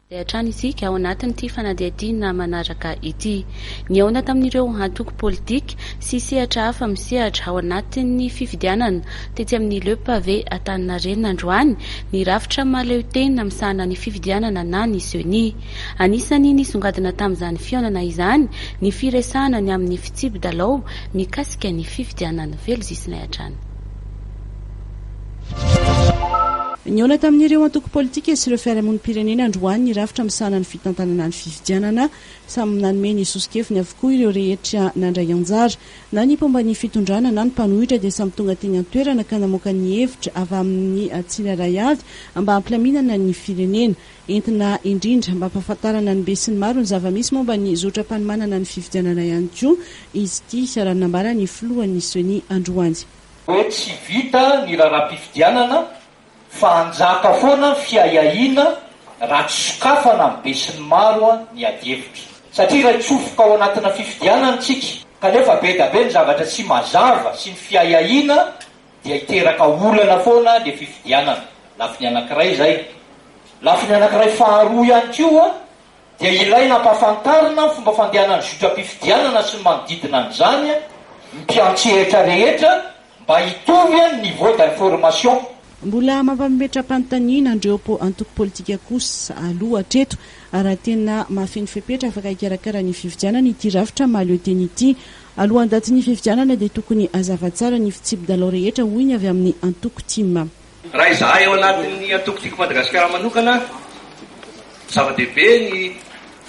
Hatrany isika ao anatin'ity fanadihadiana manaraka ity. Niaona tamin'ireo antoko politika sy sehatra hafa misehatra ao anatin'ny fifidianana tetsy amin'ny Le Pavé Antaninarenina androany ny rafitra mahaleo tena misahana ny fifidianana na ny CENI. Anisany nisongadina tamin'izany fihaonana izany ny firesahana ny amin'ny fitsipy-dalao mikasika ny fifidianana velozisina hatrany. Niaona tamin'ireo antoko politika sy ireo fiarahamonim-pirenena androany ny rafitra misahana ny fitantanana ny fifidianana samy nanome ny sosokefiny avokoa ireo rehetra nandray anjara na ny pomba ny fitondrana na ny mpanohitra dia samy tonga teny an-toerana ka namoaka ny hevitra avy amin'ny tsirairay avy mba hampilaminana ny firenena entina indrindra mba hampahafantarana ny be sy ny maro ny zava-misy momba ny zotra-panomanana ny fifidianana ihany koa izy ity siaranambara ny filohan'ny CENI androany. Hoe tsy vita ny raharaham-pifidianana fa anjaka foana fiahiahina raha tsy sokafana ny be sy ny maro ny adihevitra. Satria raha tsofoka ao anatina fifidianana tsika kanefa be da be ny zavatra tsy mazava sy ny fiahiahina dia hiteraka olana foana le fifidianana. Lafiny anankiray zay. Lafiny anankiray faharoa ihany koa dia ilaina hampafantarina fomba fandehanan'ny zotra-pifidianana sy manodidina an'izany mpiantsehatra rehetra mba hitovy ny niveau d'information. Mbola mampametra-panontaniana andreo antoko politika kosa aloha hatreto raha tena mahafeno fepetra afaka hikarakara ny fifidianana ity rafitra mahaleo teny ity. Alohan'ny daty ny fifidianana dia tokony hazava tsara ny fitsipy-dalao rehetra hoy ny avy amin'ny antoko TIM. Raha izahay ao anatin'ny antoko tiako Madagasikara manokana zava-dehibe ny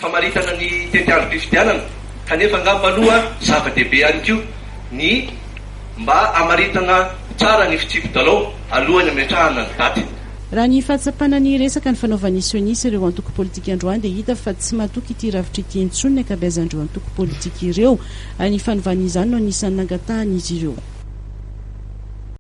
famaritana ny tetiandro fifidianana kanefa angamba aloha zava-dehibe ihany koa ny mba amaritana tsara ny fitsipy-dalao alohan'ny ametrahana ny daty. Raha ny fahatsapana ny resaka ny fanaovan'ny CENI sy ireo antoko politika androany dia hita fa tsy matoky ity ravitra ity intsony ny ankabeazan'ireo antoko politika ireo. Ny fanaovan'izany no anisan'ny nangatahany izy ireo.